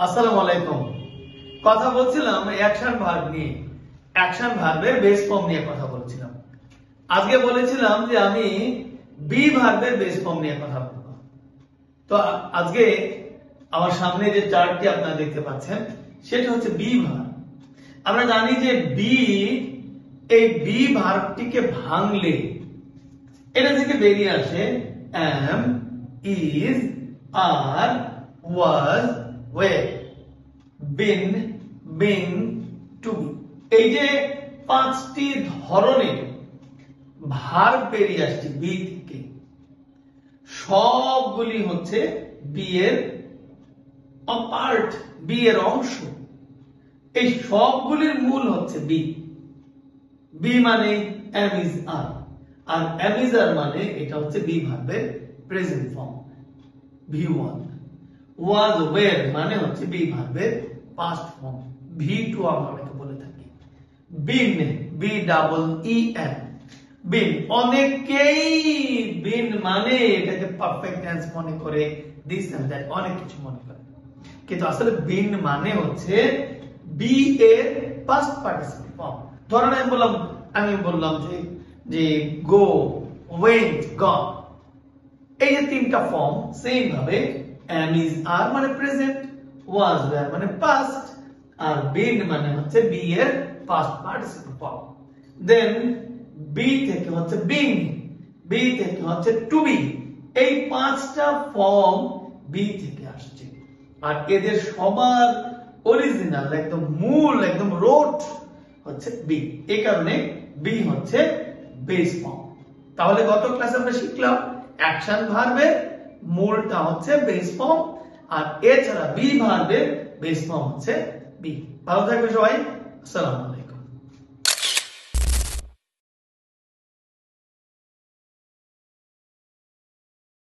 আসসালামু আলাইকুম। কথা বলছিলাম অ্যাকশন ভার্ব নিয়ে, অ্যাকশন ভার্বের বেস ফর্ম নিয়ে কথা বলছিলাম। আজকে বলেছিলাম যে আমি বি ভার্বের বেস ফর্ম নিয়ে কথা বলবো। তো আজকে আমার সামনে যে চার্টটি আপনারা দেখতে পাচ্ছেন সেটা হচ্ছে বি ভার্ব। আমরা জানি যে এই বি ভার্বটিকে ভাঙলে এটা থেকে বেরিয়ে আসে am, is, are, was, were, been, being, to be। এই যে পাঁচটি ধরনের ভার্ব বেরিয়ে আসছে বি থেকে, সবগুলি হচ্ছে বি এর পার্ট, বি এর অংশ। এই সবগুলির মূল হচ্ছে বি। বি মানে am, is, are, আর am, is, are মানে এটা হচ্ছে বি ভার্বের present form V1। was, were মানে হচ্ছে বি ভার্বের পাস্ট ফর্ম V2 আমরা এটাকে বলে থাকি। been, B double E N, been, অনেকেই been মানে এটাকে পারফেক্ট টেন্স মনে করে, দিস এন্ড দ্যাট অনেক কিছু মনে করে, কিন্তু আসলে been মানে হচ্ছে বি এর পাস্ট পার্টিসিপল ফর্ম। ধরেন আমি বললাম যে গো, ওয়েন্ট, গন, এই যে তিনটা ফর্ম সেম ভাবে am, is, are মানে প্রেজেন্ট, was, were মানে পাস্ট, আর been মানে হচ্ছে বি এর পাস্ট পার্টিসিপল ফর্ম। দেন বি থেকে হচ্ছে being, বি থেকে হচ্ছে টু বি। এই পাঁচটা ফর্ম বি থেকে আসছে, আর এদের সবার অরিজিনাল একদম মূল একদম রুট হচ্ছে বি। এই কারণে বি হচ্ছে বেস ফর্ম। তাহলে গত ক্লাসে আমরা শিখলাম অ্যাকশন ভার্বের মূলটা হচ্ছে বেস ফর্ম, আর এছাড়া বি ভার্বের বেস ফর্ম হচ্ছে বি। ভালো থাকবে সবাই। আসসালামু আলাইকুম।